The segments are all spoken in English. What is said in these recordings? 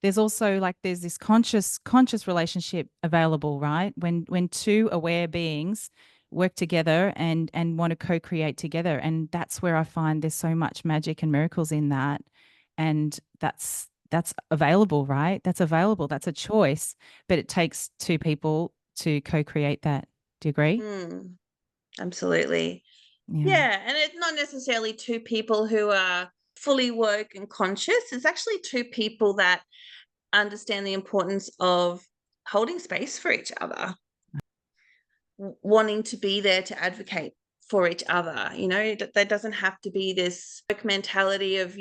there's also like there's this conscious relationship available, right? When two aware beings work together and want to co-create together. And that's where I find there's so much magic and miracles in that. And that's available, right? That's available. That's a choice, but it takes two people to co-create that. Do you agree? Mm, absolutely. Yeah. Yeah, and it's not necessarily two people who are fully woke and conscious. It's actually two people that understand the importance of holding space for each other, wanting to be there to advocate for each other. There doesn't have to be this woke mentality of,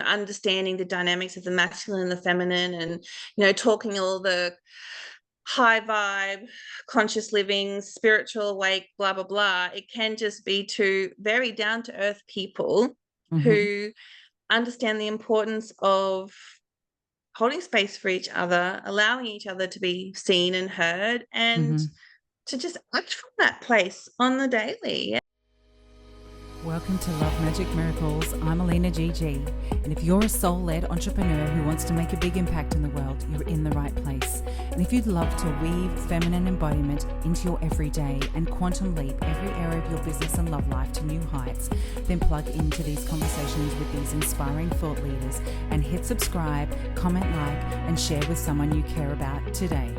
understanding the dynamics of the masculine and the feminine, and talking all the high vibe, conscious living, spiritual awake, blah blah blah. It can just be two very down to earth people Mm-hmm. who understand the importance of holding space for each other, allowing each other to be seen and heard, and Mm-hmm. to just act from that place on the daily. Welcome to Love Magic Miracles. I'm Alina GG, and if you're a soul-led entrepreneur who wants to make a big impact in the world, you're in the right place. And if you'd love to weave feminine embodiment into your everyday and quantum leap every area of your business and love life to new heights, then plug into these conversations with these inspiring thought leaders and hit subscribe, comment, like, and share with someone you care about today.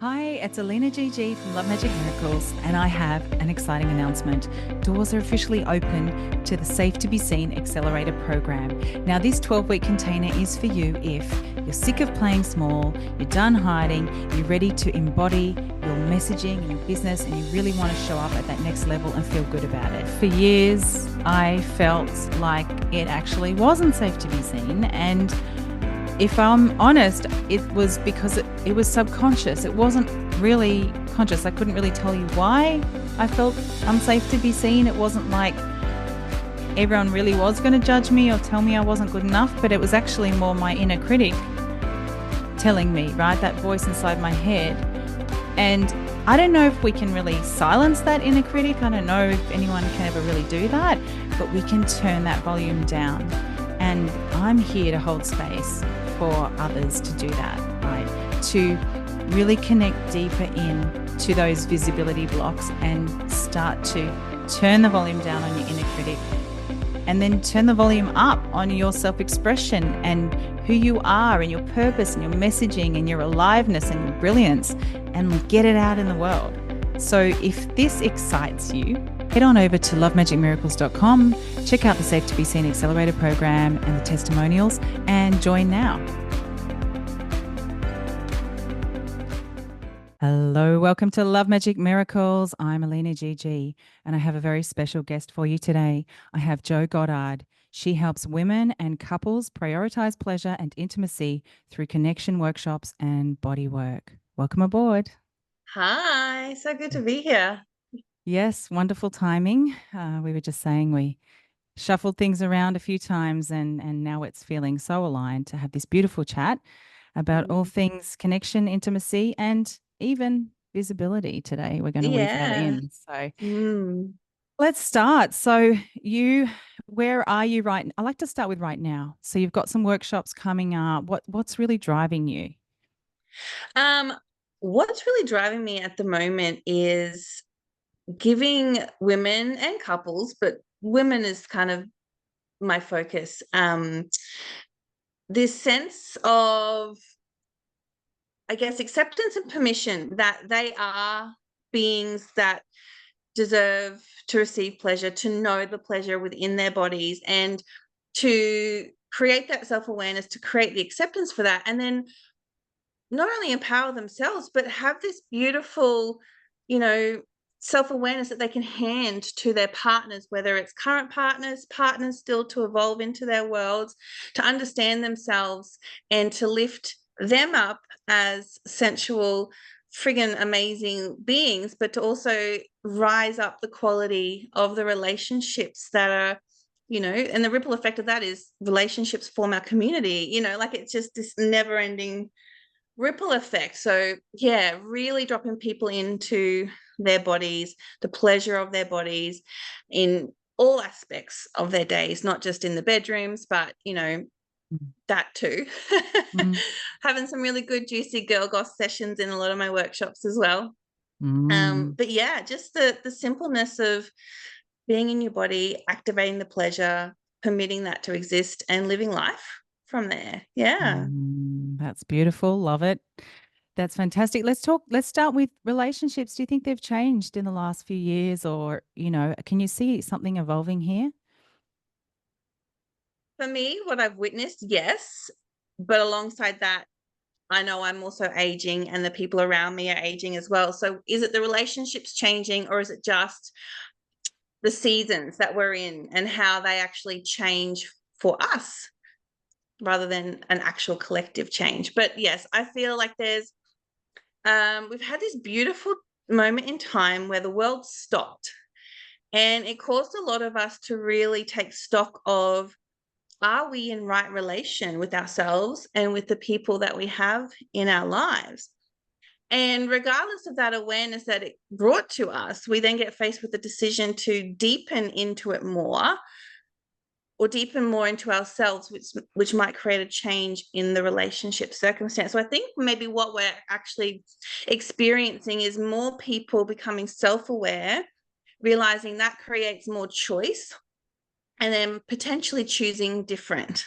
Hi, it's Alina GG from Love Magic Miracles, and I have an exciting announcement. Doors are officially open to the Safe to Be Seen Accelerator program. Now, this 12-week container is for you if you're sick of playing small, you're done hiding, you're ready to embody your messaging and your business, and you really want to show up at that next level and feel good about it. For years, I felt like it actually wasn't safe to be seen, and if I'm honest, it was because it was subconscious. It wasn't really conscious. I couldn't really tell you why I felt unsafe to be seen. It wasn't like everyone really was going to judge me or tell me I wasn't good enough, but it was actually more my inner critic telling me, right? That voice inside my head. And I don't know if we can really silence that inner critic. I don't know if anyone can ever really do that, but we can turn that volume down. And I'm here to hold space for others to do that, right? To really connect deeper in to those visibility blocks and start to turn the volume down on your inner critic, and then turn the volume up on your self-expression and who you are and your purpose and your messaging and your aliveness and your brilliance, and get it out in the world. So if this excites you, head on over to lovemagicmiracles.com, check out the Safe to Be Seen Accelerator program and the testimonials, and join now. Hello, welcome to Love Magic Miracles. I'm Alina GG, and I have a very special guest for you today. I have Jo Goddard. She helps women and couples prioritize pleasure and intimacy through connection workshops and body work. Welcome aboard. Hi, so good to be here. Yes, wonderful timing. We were just saying we shuffled things around a few times, and now it's feeling so aligned to have this beautiful chat about all things connection, intimacy, and even visibility today. We're going to weave that Yeah. in. So Mm. let's start. Where are you right now? I like to start with right now. So you've got some workshops coming up. What's really driving you? Um, what's really driving me at the moment is giving women and couples, but women is kind of my focus, this sense of, I guess, acceptance and permission that they are beings that deserve to receive pleasure, to know the pleasure within their bodies, and to create that self-awareness, to create the acceptance for that, and then not only empower themselves, but have this beautiful, you know, self-awareness that they can hand to their partners, whether it's current partners still to evolve into their worlds, to understand themselves and to lift them up as sensual, friggin' amazing beings, but to also rise up the quality of the relationships that are, and the ripple effect of that is relationships form our community, like it's just this never ending ripple effect. So yeah, really dropping people into their bodies, the pleasure of their bodies, in all aspects of their days, not just in the bedrooms, but, Mm. that too. Mm. Having some really good, juicy girl goss sessions in a lot of my workshops as well. Mm. But yeah, just the simpleness of being in your body, activating the pleasure, permitting that to exist, and living life from there. Yeah. That's beautiful. Love it. That's fantastic. Let's start with relationships. Do you think they've changed in the last few years, or, can you see something evolving here? For me, what I've witnessed, yes. But alongside that, I know I'm also aging and the people around me are aging as well. So is it the relationships changing, or is it just the seasons that we're in and how they actually change for us rather than an actual collective change? But yes, I feel like we've had this beautiful moment in time where the world stopped, and it caused a lot of us to really take stock of, are we in right relation with ourselves and with the people that we have in our lives? And regardless of that awareness that it brought to us, we then get faced with the decision to deepen into it more, or deepen more into ourselves, which might create a change in the relationship circumstance. So I think maybe what we're actually experiencing is more people becoming self-aware, realizing that creates more choice, and then potentially choosing different.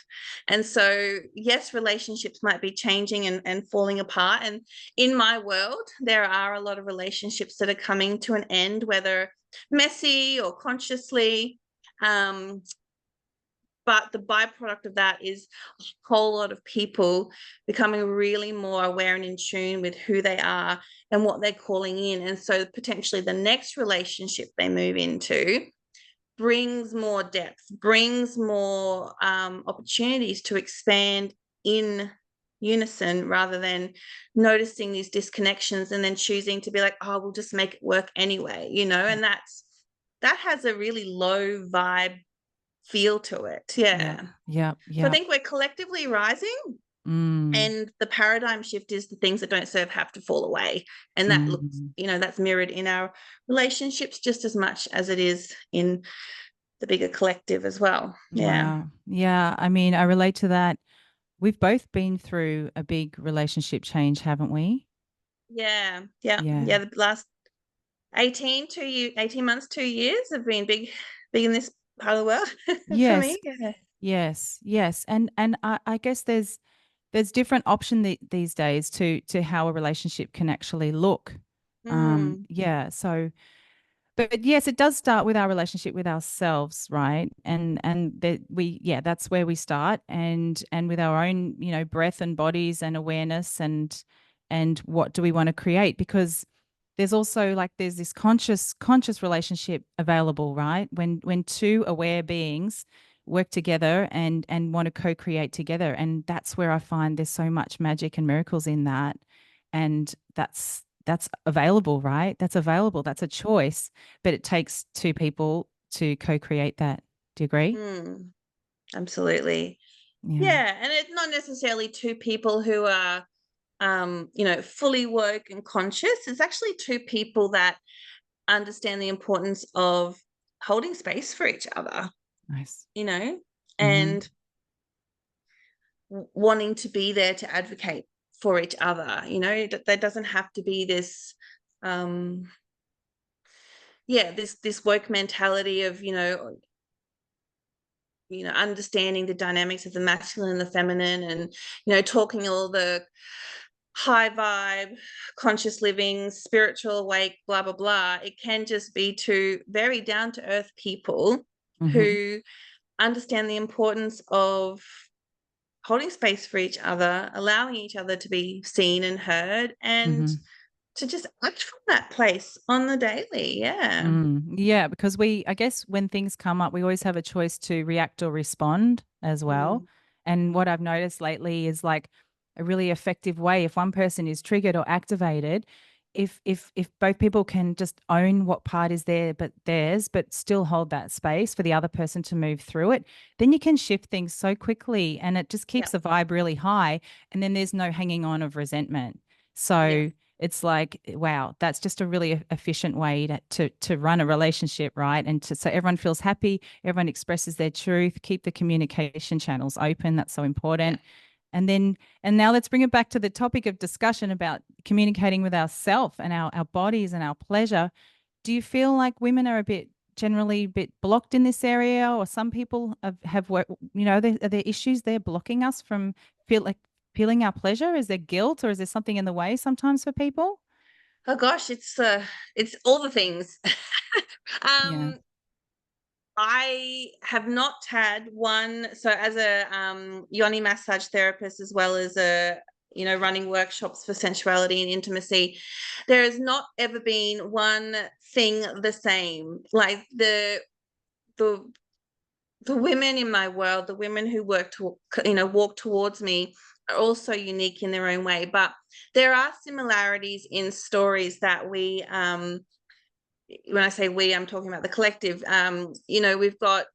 And so, yes, relationships might be changing and falling apart. And in my world, there are a lot of relationships that are coming to an end, whether messy or consciously. But the byproduct of that is a whole lot of people becoming really more aware and in tune with who they are and what they're calling in. And so potentially the next relationship they move into brings more depth, brings more opportunities to expand in unison, rather than noticing these disconnections and then choosing to be like, oh, we'll just make it work anyway, and that has a really low vibe feel to it. Yeah. Yeah. Yeah. So I Yeah. think we're collectively rising, Mm. and the paradigm shift is the things that don't serve have to fall away. And that looks, Mm. that's mirrored in our relationships just as much as it is in the bigger collective as well. Yeah. Wow. Yeah. I mean, I relate to that. We've both been through a big relationship change, haven't we? Yeah. Yeah. Yeah. Yeah. The last 18 months, 2 years have been big in this part of the world for Yes. me. Yeah. Yes. Yes. And I guess there's different these days to how a relationship can actually look. Mm, Yeah. So, but yes, it does start with our relationship with ourselves, right? And that yeah, that's where we start, and with our own, breath and bodies and awareness, and what do we want to create? Because there's also, like, there's this conscious relationship available, right? When two aware beings work together and want to co-create together, and that's where I find there's so much magic and miracles in that. And that's available, right? That's available. That's a choice, but it takes two people to co-create that. Do you agree? mm, absolutely. Yeah. Yeah. And it's not necessarily two people who are, fully woke and conscious. It's actually two people that understand the importance of holding space for each other, Nice. you know, Mm-hmm. and wanting to be there to advocate for each other. There doesn't have to be this, this woke mentality of, understanding the dynamics of the masculine and the feminine, and talking all the high vibe, conscious living, spiritual awake, blah blah blah. It can just be two very down to earth people Mm-hmm. who understand the importance of holding space for each other, allowing each other to be seen and heard, and Mm-hmm. to just act from that place on the daily. Yeah. Yeah, because I guess when things come up, we always have a choice to react or respond as well. Mm. And what I've noticed lately is, like, a really effective way, if one person is triggered or activated, if both people can just own what part is theirs, but still hold that space for the other person to move through it, then you can shift things so quickly, and it just Yeah. keeps the vibe really high. And then there's no hanging on of resentment. Yeah. So it's like, wow, that's just a really efficient way to run a relationship, right? And so everyone feels happy, everyone expresses their truth, keep the communication channels open. That's so Yeah. important. And now let's bring it back to the topic of discussion about communicating with ourself and our bodies and our pleasure. Do you feel like women are generally a bit blocked in this area, or some people have work, are there issues there blocking us from feeling our pleasure? Is there guilt, or is there something in the way sometimes for people? Oh gosh, it's all the things. Yeah. um I have not had one. So as a yoni massage therapist, as well as a running workshops for sensuality and intimacy, there has not ever been one thing the same. Like the the women in my world, the women who walk towards me, are also unique in their own way. But there are similarities in stories that we when I say we, I'm talking about the collective. We've got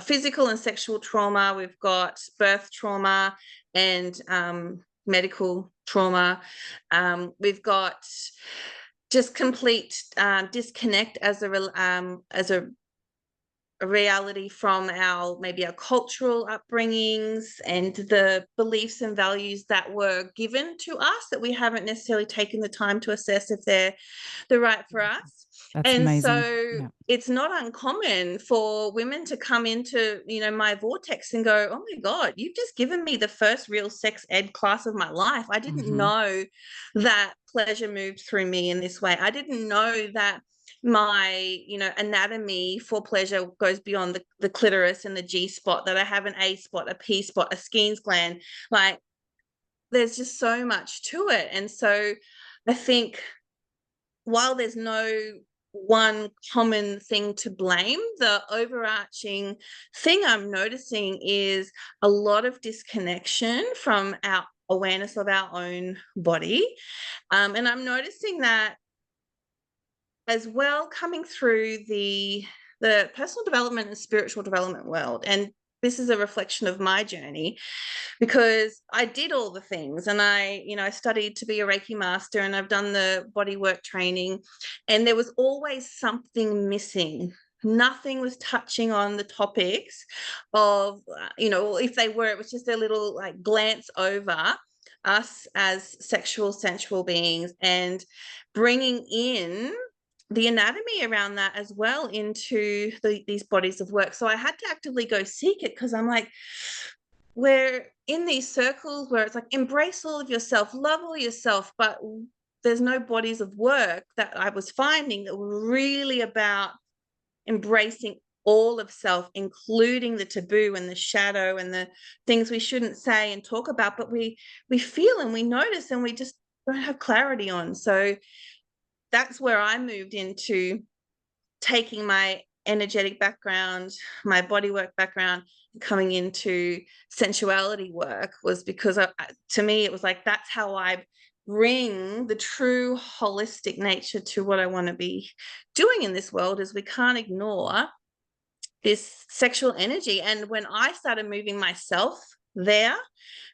physical and sexual trauma, we've got birth trauma and medical trauma. We've got just complete disconnect as a reality from maybe our cultural upbringings and the beliefs and values that were given to us that we haven't necessarily taken the time to assess if they're the right for us. That's And amazing. so Yeah. it's not uncommon for women to come into my vortex and go, oh my God, you've just given me the first real sex ed class of my life. I didn't Mm-hmm. know that pleasure moved through me in this way. I didn't know that my anatomy for pleasure goes beyond the clitoris and the G spot, that I have an A spot, a P spot, a Skene's gland. Like, there's just so much to it. And so I think while there's no one common thing to blame, the overarching thing I'm noticing is a lot of disconnection from our awareness of our own body. And I'm noticing that as well, coming through the personal development and spiritual development world. And this is a reflection of my journey, because I did all the things, and I studied to be a Reiki master, and I've done the bodywork training, and there was always something missing. Nothing was touching on the topics of, if they were, it was just a little like glance over us as sexual, sensual beings, and bringing in the anatomy around that as well into these bodies of work. So I had to actively go seek it, because I'm like, we're in these circles where it's like, embrace all of yourself, love all yourself, but there's no bodies of work that I was finding that were really about embracing all of self, including the taboo and the shadow and the things we shouldn't say and talk about, but we feel and we notice and we just don't have clarity on. So that's where I moved into taking my energetic background, my bodywork background, coming into sensuality work, was because to me, it was like, that's how I bring the true holistic nature to what I want to be doing in this world. Is we can't ignore this sexual energy. And when I started moving myself there,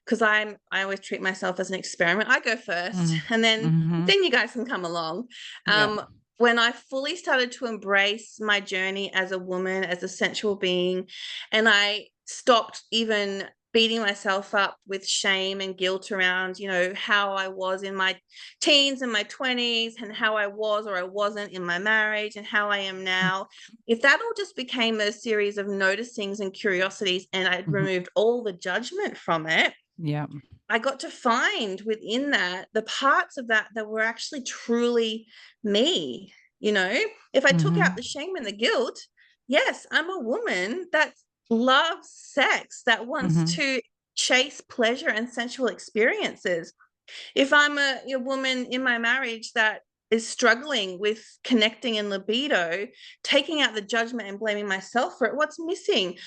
because I always treat myself as an experiment. I go first, and Mm-hmm. then you guys can come along. Yeah. When I fully started to embrace my journey as a woman, as a sensual being, and I stopped even beating myself up with shame and guilt around, how I was in my teens and my 20s, and how I was or I wasn't in my marriage, and how I am now. If that all just became a series of noticings and curiosities, and I'd Mm-hmm. removed all the judgment from it, Yeah. I got to find within that the parts of that were actually truly me. If I took Mm-hmm. out the shame and the guilt, yes, I'm a woman that loves sex, that wants Mm-hmm. to chase pleasure and sensual experiences. If I'm a woman in my marriage that is struggling with connecting and libido, taking out the judgment and blaming myself for it, what's missing?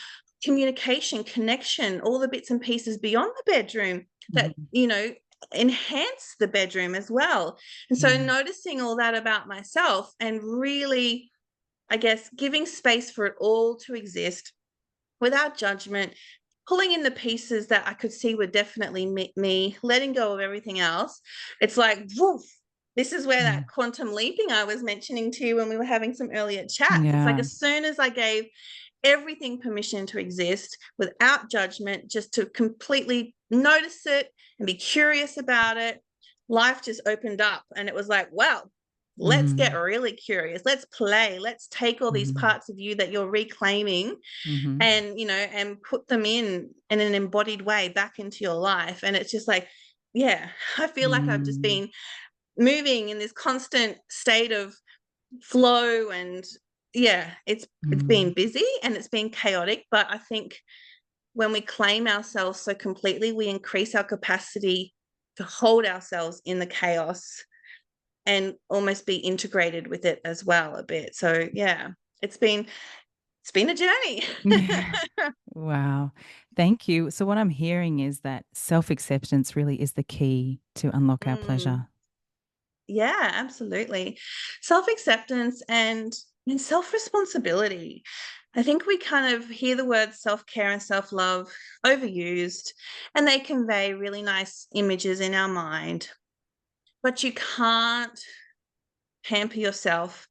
Communication, connection, all the bits and pieces beyond the bedroom that, Mm-hmm. enhance the bedroom as well. And so Mm-hmm. noticing all that about myself, and really, I guess, giving space for it all to exist without judgment, pulling in the pieces that I could see were definitely me, letting go of everything else. It's like, woof, this is where that quantum leaping I was mentioning to you when we were having some earlier chats. It's like, Yeah. as soon as I gave everything permission to exist without judgment, just to completely notice it and be curious about it, life just opened up. And it was like, well, let's get really curious. Let's play. Let's take all these parts of you that you're reclaiming and, you know, and put them in an embodied way back into your life. And it's just like, yeah, I feel like I've just been moving in this constant state of flow. And yeah, it's been busy and it's been chaotic, but I think when we claim ourselves so completely, we increase our capacity to hold ourselves in the chaos and almost be integrated with it as well a bit. So yeah, it's been a journey. Yeah. Wow. Thank you. So what I'm hearing is that self-acceptance really is the key to unlock our pleasure. Yeah, absolutely. Self-acceptance and self-responsibility. I think we kind of hear the words self-care and self-love overused, and they convey really nice images in our mind. But you can't pamper yourself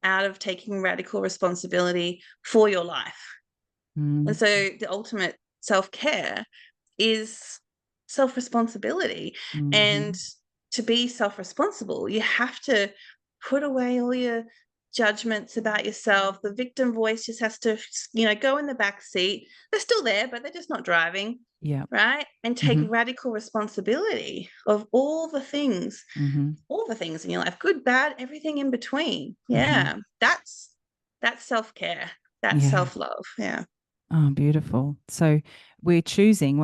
out of taking radical responsibility for your life. And so the ultimate self-care is self-responsibility. And to be self-responsible, you have to put away all your judgments about yourself. The victim voice just has to, you know, go in the back seat. They're still there, but they're just not driving. Yeah. Right. And take radical responsibility of all the things in your life, good, bad, everything in between. Yeah. That's self-care. That's Yeah. self-love. Yeah. Oh, beautiful. So we're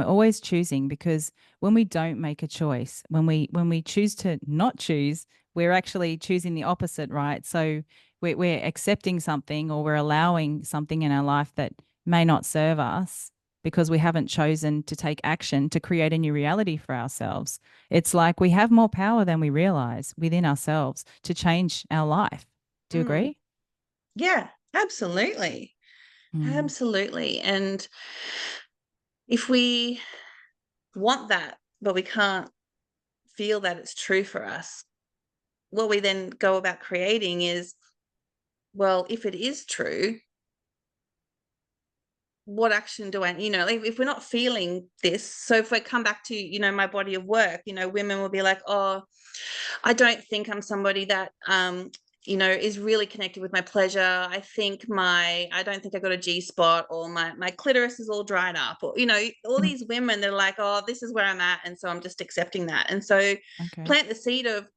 always choosing, because when we don't make a choice, when we choose to not choose, we're actually choosing the opposite, right? So we're accepting something, or we're allowing something in our life that may not serve us because we haven't chosen to take action to create a new reality for ourselves. It's like we have more power than we realize within ourselves to change our life. Do you agree? Yeah, absolutely. Absolutely. And if we want that, but we can't feel that it's true for us, what we then go about creating is, well, if it is true, what action do I, you know, if we're not feeling this, so if we come back to, you know, my body of work, you know, women will be like, oh, I don't think I'm somebody that you know, is really connected with my pleasure. I don't think I got a G spot, or my clitoris is all dried up, or, you know, all these women, they're like, oh, this is where I'm at, and so I'm just accepting that. And so plant the seed of,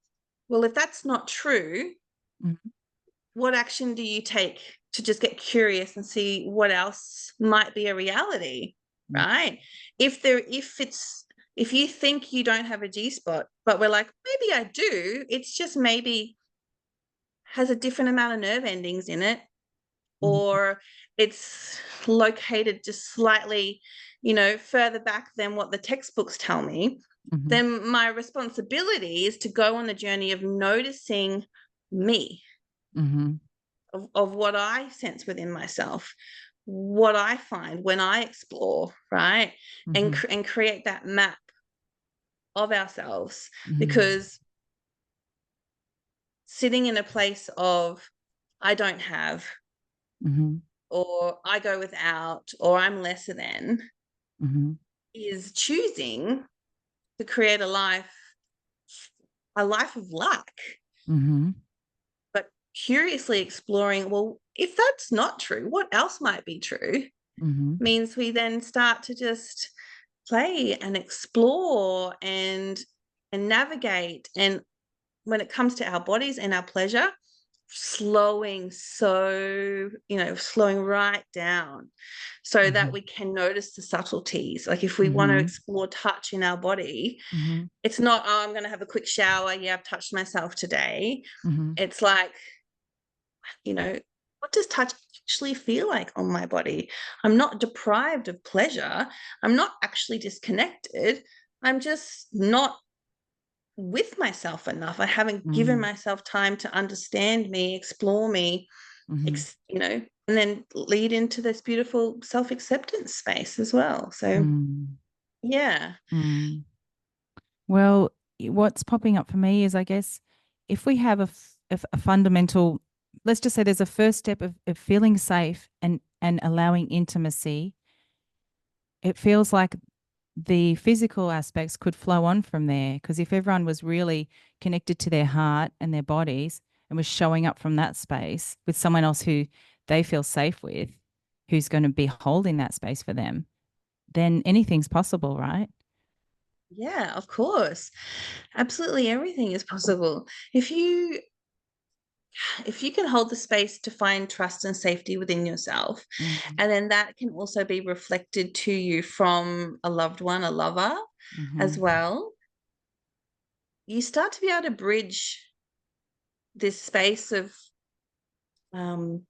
well, if that's not true, what action do you take to just get curious and see what else might be a reality, right? If you think you don't have a G spot, but we're like, maybe I do, it's just maybe has a different amount of nerve endings in it, or it's located just slightly, you know, further back than what the textbooks tell me, then my responsibility is to go on the journey of noticing me, of what I sense within myself, what I find when I explore, right? And create that map of ourselves. Because sitting in a place of I don't have, or I go without, or I'm lesser than, is choosing to create a life of lack. But curiously exploring, well, if that's not true, what else might be true? Means we then start to just play and explore and navigate. And when it comes to our bodies and our pleasure, slowing right down, so that we can notice the subtleties. Like if we want to explore touch in our body, it's not, oh, I'm going to have a quick shower, yeah, I've touched myself today. It's like, you know, what does touch actually feel like on my body? I'm not deprived of pleasure, I'm not actually disconnected, I'm just not with myself enough. I haven't given myself time to understand me, explore me, Mm-hmm. And then lead into this beautiful self-acceptance space as well. So Mm. yeah. Mm. Well, what's popping up for me is, I guess, if we have a fundamental, let's just say there's a first step of feeling safe and allowing intimacy, it feels like the physical aspects could flow on from there. Because if everyone was really connected to their heart and their bodies and was showing up from that space with someone else who they feel safe with, who's going to be holding that space for them, then anything's possible, right? Yeah, of course. Absolutely everything is possible. If you can hold the space to find trust and safety within yourself, Mm-hmm. and then that can also be reflected to you from a loved one, a lover as Mm-hmm. well, you start to be able to bridge this space of um,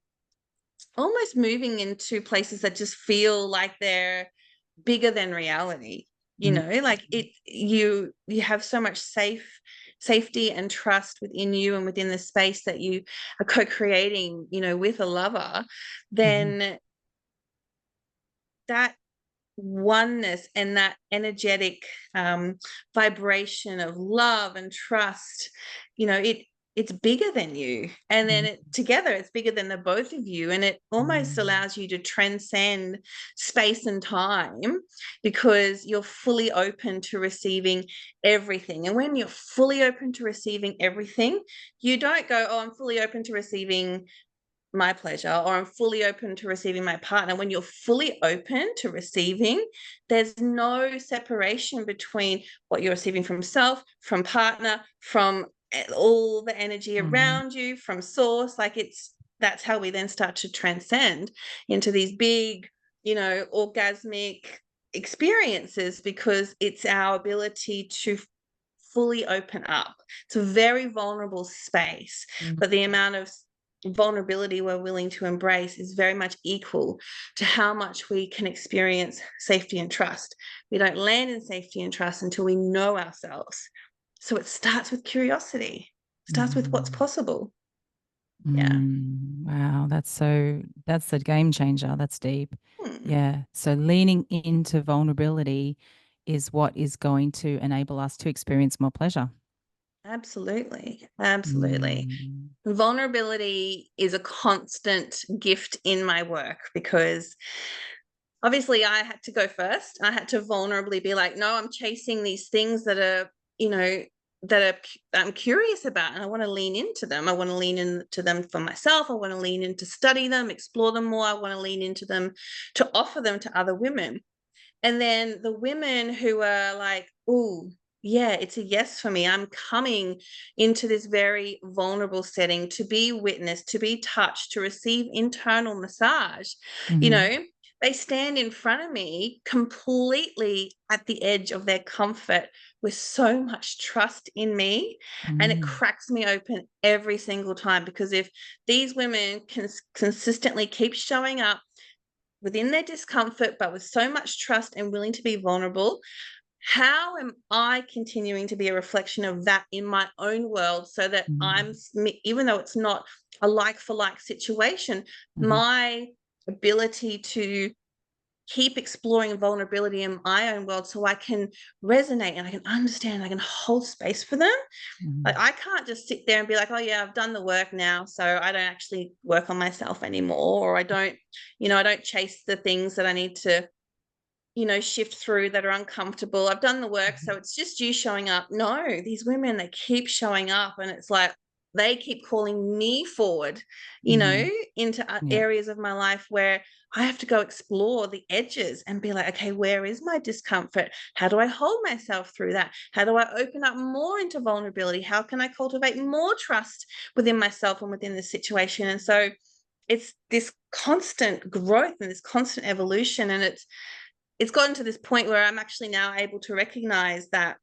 almost moving into places that just feel like they're bigger than reality. Like you have so much safety and trust within you and within the space that you are co-creating, with a lover. Mm-hmm. Then that oneness and that energetic vibration of love and trust, it's bigger than you, and then together it's bigger than the both of you, and it almost Mm-hmm. allows you to transcend space and time because you're fully open to receiving everything. And when you're fully open to receiving everything, you don't go, oh, I'm fully open to receiving my pleasure, or I'm fully open to receiving my partner. When you're fully open to receiving, there's no separation between what you're receiving from self, from partner, from all the energy Mm-hmm. around you, from source. That's how we then start to transcend into these big, orgasmic experiences, because it's our ability to fully open up. It's a very vulnerable space, but the amount of vulnerability we're willing to embrace is very much equal to how much we can experience safety and trust. We don't land in safety and trust until we know ourselves. So it starts with curiosity, starts with what's Mm-hmm. possible. Yeah. Wow, that's a game changer. That's deep. Hmm. Yeah. So leaning into vulnerability is what is going to enable us to experience more pleasure. Absolutely. Absolutely. Mm. Vulnerability is a constant gift in my work, because obviously I had to go first. I had to vulnerably be like, no, I'm chasing these things that are, I'm curious about, and I want to lean into them. I want to lean into them for myself. I want to lean into study them, explore them more. I want to lean into them to offer them to other women. And then the women who are like, oh, yeah, it's a yes for me. I'm coming into this very vulnerable setting to be witnessed, to be touched, to receive internal massage. You Mm-hmm. know, they stand in front of me completely at the edge of their comfort with so much trust in me. And it Mm-hmm. cracks me open every single time, because if these women can consistently keep showing up within their discomfort, but with so much trust and willing to be vulnerable, how am I continuing to be a reflection of that in my own world, so that even though it's not a like for like situation, Mm-hmm. my ability to keep exploring vulnerability in my own world, so I can resonate and I can understand, I can hold space for them. Mm-hmm. Like, I can't just sit there and be like, oh yeah, I've done the work now, so I don't actually work on myself anymore, or I don't chase the things that I need to, shift through that are uncomfortable. I've done the work, so it's just you showing up. No, these women, they keep showing up, and it's like they keep calling me forward, Mm-hmm. into Yeah. areas of my life where I have to go explore the edges and be like, okay, where is my discomfort? How do I hold myself through that? How do I open up more into vulnerability? How can I cultivate more trust within myself and within the situation? And so it's this constant growth and this constant evolution, and it's gotten to this point where I'm actually now able to recognize that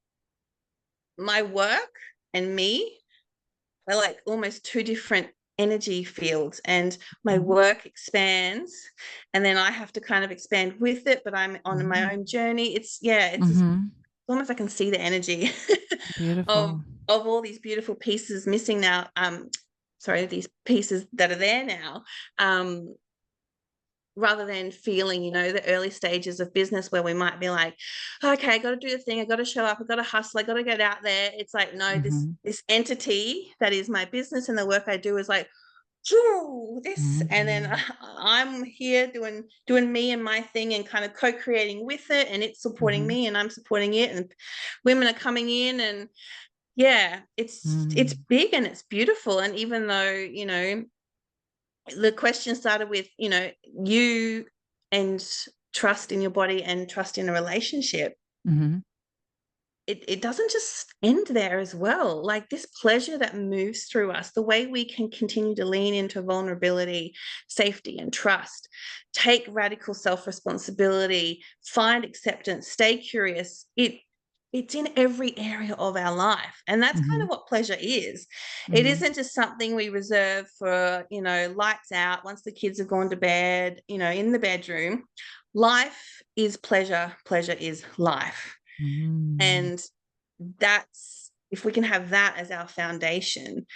my work and me are like almost two different energy fields, and my Mm-hmm. work expands, and then I have to kind of expand with it, but I'm on my own journey. It's Mm-hmm. almost, I can see the energy of Beautiful. all these beautiful pieces missing now, these pieces that are there now, rather than feeling, the early stages of business where we might be like, okay, I got to do the thing, I got to show up, I got to hustle, I got to get out there. It's like, no, this entity that is my business and the work I do is like, this, and then I'm here doing me and my thing and kind of co-creating with it, and it's supporting me and I'm supporting it, and women are coming in, and it's big and it's beautiful. And even though, the question started with, you and trust in your body and trust in a relationship. It doesn't just end there as well. Like, this pleasure that moves through us, the way we can continue to lean into vulnerability, safety, and trust, take radical self-responsibility, find acceptance, stay curious. It's in every area of our life. And that's kind of what pleasure is. It isn't just something we reserve for, lights out once the kids have gone to bed, in the bedroom. Life is pleasure. Pleasure is life. And that's, if we can have that as our foundation,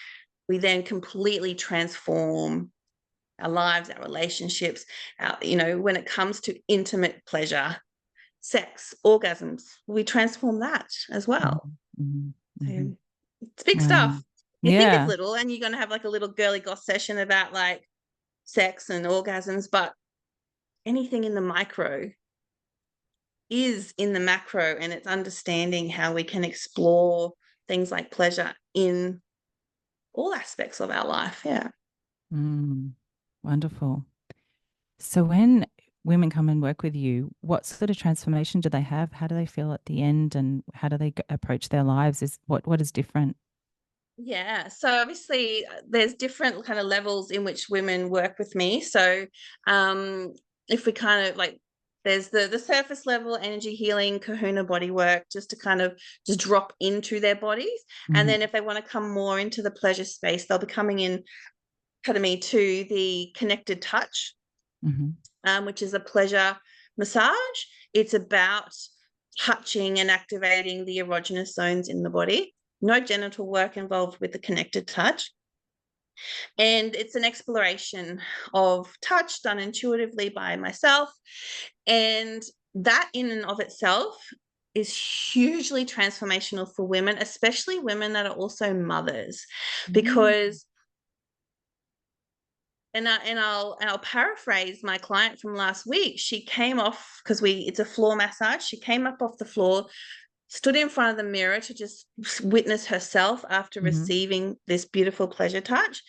we then completely transform our lives, our relationships, when it comes to intimate pleasure, sex, orgasms, we transform that as well. So it's big stuff. You think it's little, and you're going to have like a little girly goth session about like sex and orgasms, but anything in the micro is in the macro, and it's understanding how we can explore things like pleasure in all aspects of our life. Wonderful. So when women come and work with you, what sort of transformation do they have? How do they feel at the end, and how do they approach their lives? What is different? So obviously there's different kind of levels in which women work with me. So if we kind of like, there's the surface level energy healing, kahuna body work, just to kind of just drop into their bodies. And then if they want to come more into the pleasure space, they'll be coming in to the connected touch, which is a pleasure massage. It's about touching and activating the erogenous zones in the body. No genital work involved with the connected touch. And it's an exploration of touch done intuitively by myself. And that in and of itself is hugely transformational for women, especially women that are also mothers, because and I'll paraphrase my client from last week. She came off, because it's a floor massage. She came up off the floor, stood in front of the mirror to just witness herself after receiving this beautiful pleasure touch.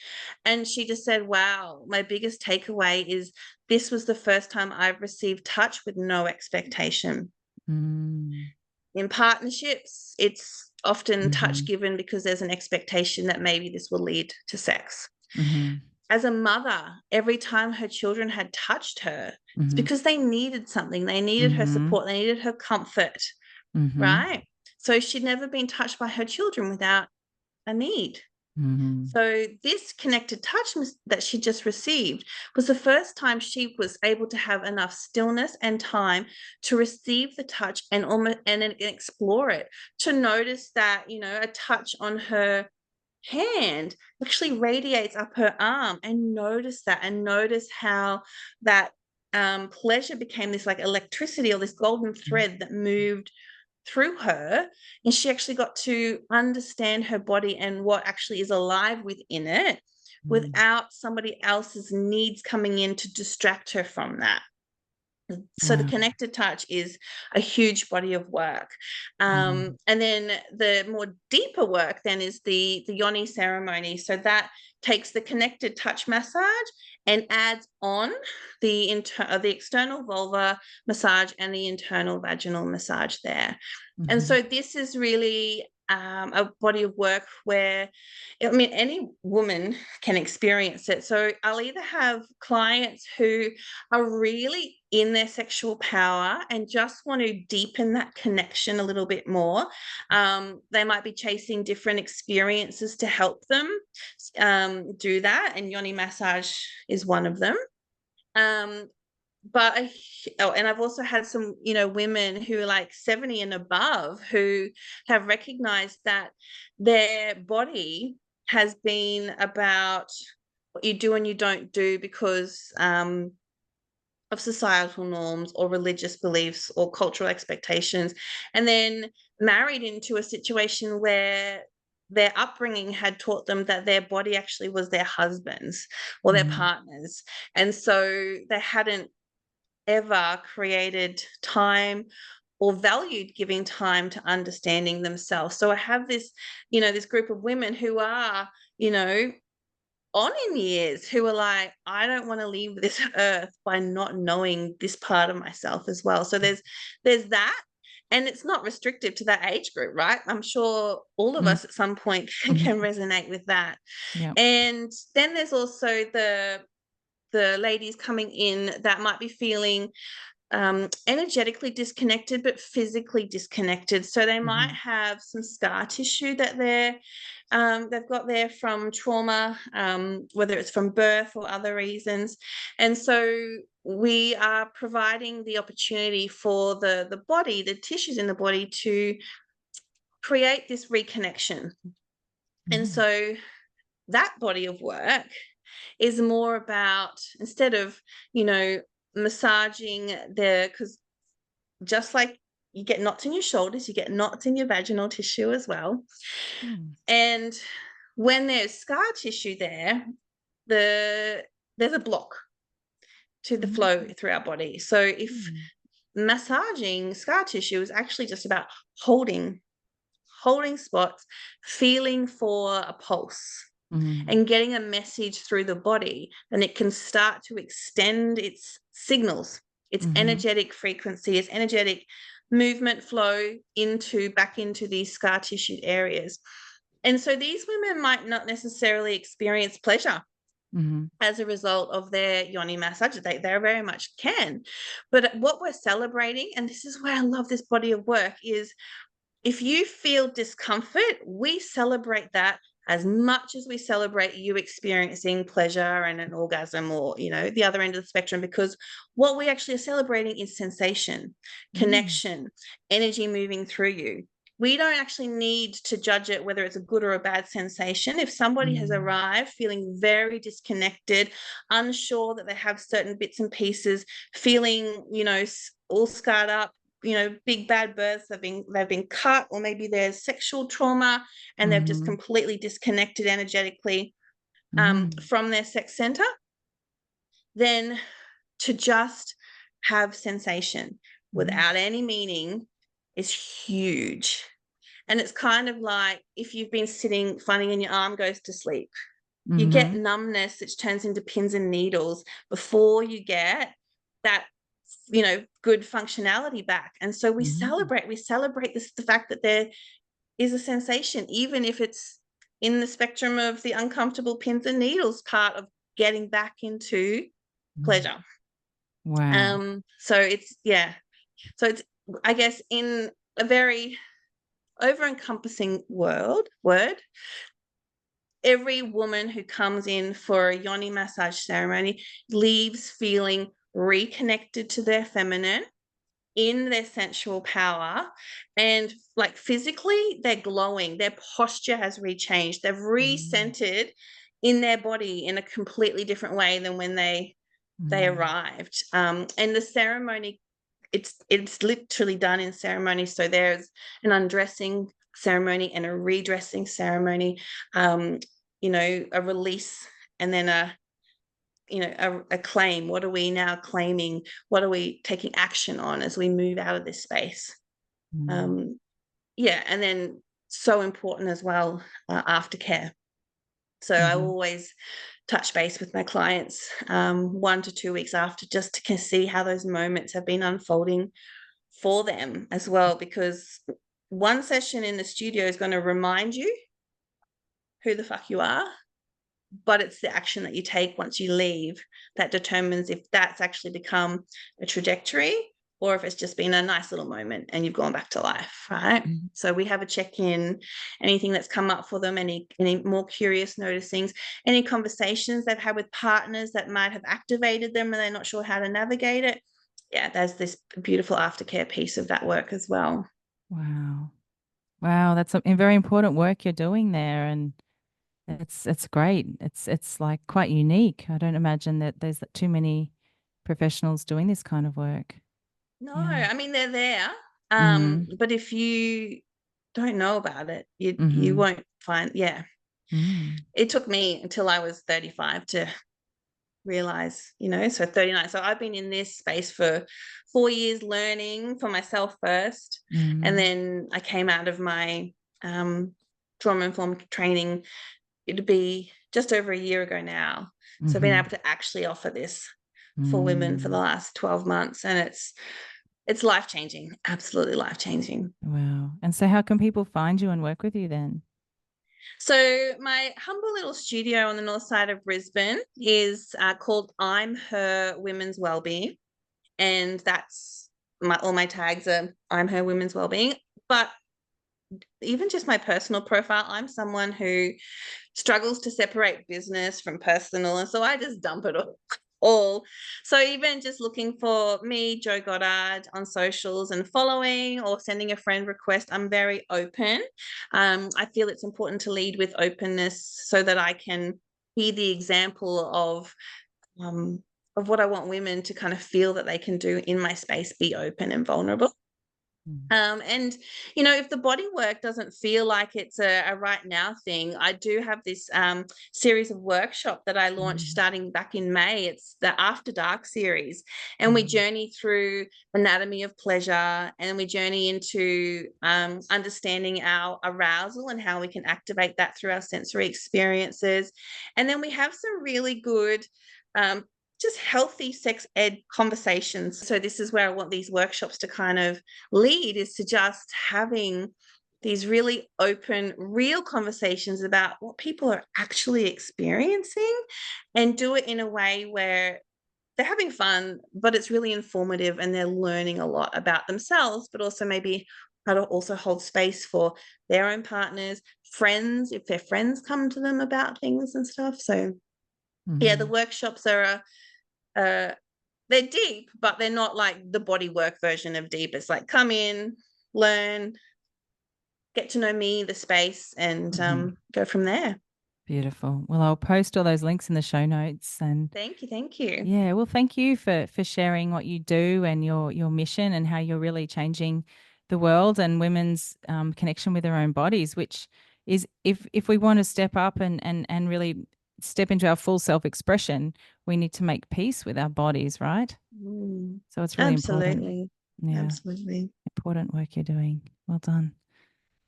And she just said, wow, my biggest takeaway is this was the first time I've received touch with no expectation. In partnerships, it's often touch given because there's an expectation that maybe this will lead to sex. As a mother, every time her children had touched her, it's because they needed something. They needed her support. They needed her comfort. Right? So she'd never been touched by her children without a need. So this connected touch that she just received was the first time she was able to have enough stillness and time to receive the touch and explore it, to notice that, a touch on her hand actually radiates up her arm, and notice that, and notice how that pleasure became this like electricity, or this golden thread that moved through her, and she actually got to understand her body and what actually is alive within it without somebody else's needs coming in to distract her from that. So the connected touch is a huge body of work. And then the more deeper work then is the yoni ceremony. So that takes the connected touch massage and adds on the external vulva massage and the internal vaginal massage there. And so this is really a body of work where, any woman can experience it. So I'll either have clients who are really in their sexual power and just want to deepen that connection a little bit more. They might be chasing different experiences to help them do that, and yoni massage is one of them. And I've also had some, women who are like 70 and above who have recognized that their body has been about what you do and you don't do because of societal norms or religious beliefs or cultural expectations, and then married into a situation where their upbringing had taught them that their body actually was their husband's or their partner's. And so they hadn't ever created time or valued giving time to understanding themselves. So I have this, this group of women who are, on in years, who are like, I don't want to leave this earth by not knowing this part of myself as well. So there's that. And it's not restrictive to that age group, right? I'm sure all of us at some point can resonate with that. Yeah. And then there's also the ladies coming in that might be feeling energetically disconnected but physically disconnected. So they might have some scar tissue that they've got there from trauma, whether it's from birth or other reasons. And so we are providing the opportunity for the body, the tissues in the body, to create this reconnection. And so that body of work is more about, instead of, massaging because just like you get knots in your shoulders, you get knots in your vaginal tissue as well. And when there's scar tissue there, there's a block to the flow through our body. So if massaging scar tissue is actually just about holding spots, feeling for a pulse, and getting a message through the body, then it can start to extend its signals, its energetic frequency, its energetic movement flow back into these scar tissued areas. And so these women might not necessarily experience pleasure as a result of their yoni massage. They very much can. But what we're celebrating, and this is why I love this body of work, is if you feel discomfort, we celebrate that as much as we celebrate you experiencing pleasure and an orgasm, or, the other end of the spectrum, because what we actually are celebrating is sensation, connection, energy moving through you. We don't actually need to judge it whether it's a good or a bad sensation. If somebody has arrived feeling very disconnected, unsure that they have certain bits and pieces, feeling, all scarred up, big bad births, they've been cut, or maybe there's sexual trauma and they've just completely disconnected energetically from their sex center, then to just have sensation without any meaning is huge. And it's kind of like if you've been sitting funny and your arm goes to sleep, you get numbness which turns into pins and needles before you get that good functionality back. And so we celebrate this, the fact that there is a sensation, even if it's in the spectrum of the uncomfortable pins and needles part of getting back into pleasure. Wow. So it's I guess in a very over-encompassing word, every woman who comes in for a yoni massage ceremony leaves feeling reconnected to their feminine, in their sensual power, and like physically they're glowing, their posture has rechanged, they've recentered in their body in a completely different way than when they arrived. And the ceremony, it's literally done in ceremony. So there's an undressing ceremony and a redressing ceremony, a release, and then a claim. What are we now claiming? What are we taking action on as we move out of this space? And then so important as well, aftercare. So I always touch base with my clients 1 to 2 weeks after, just to see how those moments have been unfolding for them as well, because one session in the studio is going to remind you who the fuck you are, but it's the action that you take once you leave that determines if that's actually become a trajectory or if it's just been a nice little moment and you've gone back to life, right? So we have a check-in, anything that's come up for them, any more curious noticings, any conversations they've had with partners that might have activated them and they're not sure how to navigate it. Yeah, there's this beautiful aftercare piece of that work as well. Wow. Wow, that's a very important work you're doing there. And It's great. It's like quite unique. I don't imagine that there's too many professionals doing this kind of work. No, Yeah. I mean they're there. Mm. But if you don't know about it, you Mm-hmm. won't find, yeah. Mm. It took me until I was 35 to realize, so 39. So I've been in this space for 4 years learning for myself first. And Mm. then I came out of my trauma informed training. It'd be just over a year ago now. So I've been Mm-hmm. able to actually offer this for women for the Mm. last 12 months. And it's life changing, absolutely life changing. Wow. And so how can people find you and work with you then? So my humble little studio on the north side of Brisbane is called I'm Her Women's Wellbeing, and that's all my tags are I'm Her Women's Wellbeing. But even just my personal profile, I'm someone who struggles to separate business from personal, and so I just dump it all. So even just looking for me, Jo Goddard, on socials and following or sending a friend request, I'm very open. I feel it's important to lead with openness so that I can be the example of what I want women to kind of feel that they can do in my space, be open and vulnerable. Mm. And if the body work doesn't feel like it's a right now thing, I do have this series of workshop that I launched Mm. starting back in May. It's the After Dark series, and we Mm. journey through anatomy of pleasure, and we journey into understanding our arousal and how we can activate that through our sensory experiences. And then we have some really good um, just healthy sex ed conversations. So this is where I want these workshops to kind of lead, is to just having these really open, real conversations about what people are actually experiencing, and do it in a way where they're having fun, but it's really informative and they're learning a lot about themselves, but also maybe how to also hold space for their own partners, friends, if their friends come to them about things and stuff. So yeah, the Mm. workshops are uh, they're deep, but they're not like the body work version of deep. It's like come in, learn, get to know me, the space, and Mm-hmm. go from there. Beautiful. Well, I'll post all those links in the show notes and Thank you, thank you. yeah, well, thank you for sharing what you do and your mission and how you're really changing the world and women's connection with their own bodies, which is if we want to step up and really step into our full self-expression, we need to make peace with our bodies, right? Mm, So it's really important. absolutely, Yeah, absolutely. important work you're doing. Well done.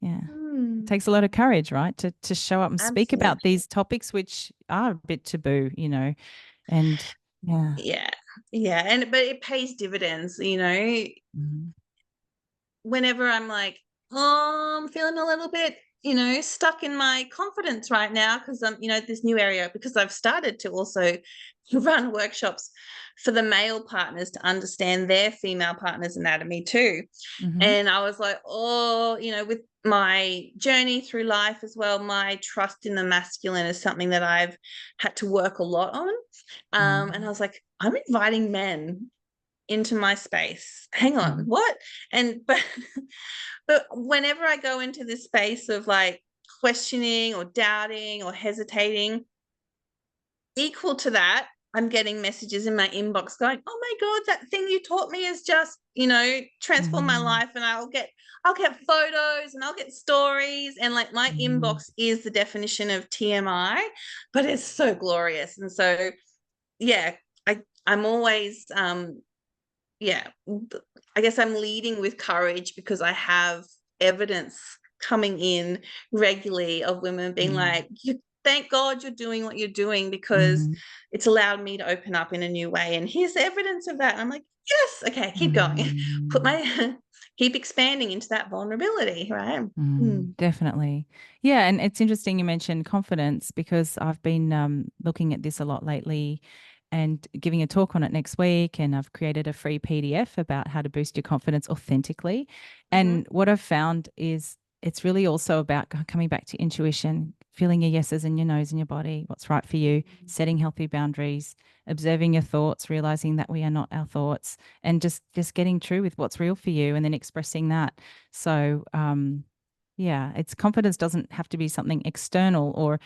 Yeah. It Mm, takes a lot of courage, right? To show up and speak about absolutely. these topics which are a bit taboo, and yeah. Yeah, yeah, but it pays dividends. Mhm. Whenever I'm like, oh, I'm feeling a little bit, stuck in my confidence right now because I'm, this new area, because I've started to also run workshops for the male partners to understand their female partner's anatomy too. Mhm. And I was like, oh, with my journey through life as well, my trust in the masculine is something that I've had to work a lot on. And I Mhm. was like, I'm inviting men into my space. Hang on, Mhm. what? And but whenever I go into this space of like questioning or doubting or hesitating, equal to that, I'm getting messages in my inbox going, "Oh my god, that thing you taught me has just, transformed my Mhm. life." And I'll get photos and I'll get stories, and like my Mhm. inbox is the definition of TMI, but it's so glorious. And so yeah, I'm always yeah, I guess I'm leading with courage because I have evidence coming in regularly of women being Mhm. like, thank God you're doing what you're doing because Mhm. it's allowed me to open up in a new way. And here's the evidence of that. And I'm like, yes, okay, keep going. Put Mhm. my keep expanding into that vulnerability, right? Mm. Definitely. Yeah, and it's interesting you mentioned confidence because I've been looking at this a lot lately and giving a talk on it next week. And I've created a free PDF about how to boost your confidence authentically. Mm-hmm. And what I've found is it's really also about coming back to intuition, feeling your yeses and your nos in your body, what's right for you, setting healthy boundaries, observing your thoughts, realizing that we are not our thoughts, and just getting true with what's real for you and then expressing that. So, yeah, it's confidence doesn't have to be something external or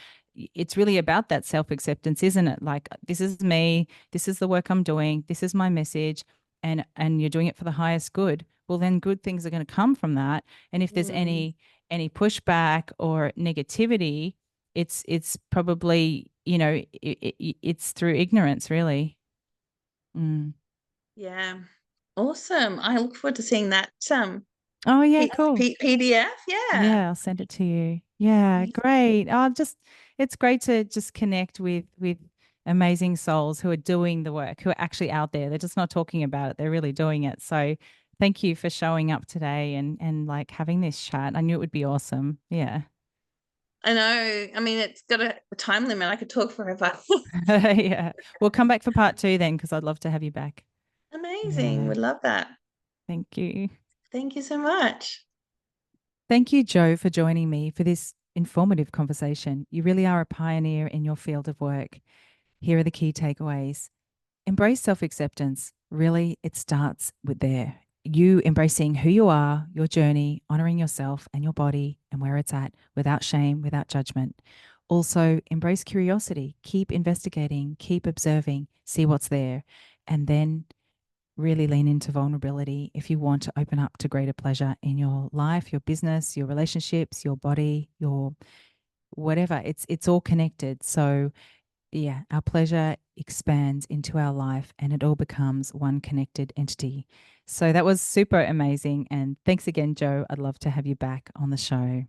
it's really about that self-acceptance, isn't it? Like, this is me, this is the work I'm doing, this is my message, and you're doing it for the highest good. Well, then good things are going to come from that. And if there's Mm, any pushback or negativity, it's probably, it's through ignorance, really. Mm. yeah. Awesome. I look forward to seeing that Oh yeah, cool. PDF. Yeah. Yeah, I'll send it to you. Yeah, great. It's great to just connect with amazing souls who are doing the work, who are actually out there. They're just not talking about it, they're really doing it. So thank you for showing up today and like having this chat. I knew it would be awesome. Yeah. I know. I mean, it's got a time limit. I could talk forever. Yeah. We'll come back for part two then, because I'd love to have you back. Amazing. Yeah. Would love that. Thank you. Thank you so much. Thank you, Jo, for joining me for this informative conversation. You really are a pioneer in your field of work. Here are the key takeaways. Embrace self acceptance. Really, it starts with there. You embracing who you are, your journey, honoring yourself and your body and where it's at without shame, without judgment. Also, embrace curiosity. Keep investigating, keep observing, see what's there. And then really lean into vulnerability if you want to open up to greater pleasure in your life, your business, your relationships, your body, your whatever. It's all connected. So yeah, our pleasure expands into our life and it all becomes one connected entity. So that was super amazing. And thanks again, Jo. I'd love to have you back on the show.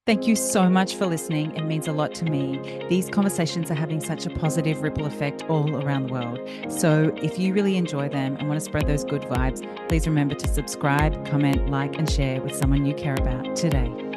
Thank you so much for listening. It means a lot to me. These conversations are having such a positive ripple effect all around the world. So if you really enjoy them and want to spread those good vibes, please remember to subscribe, comment, like, and share with someone you care about today.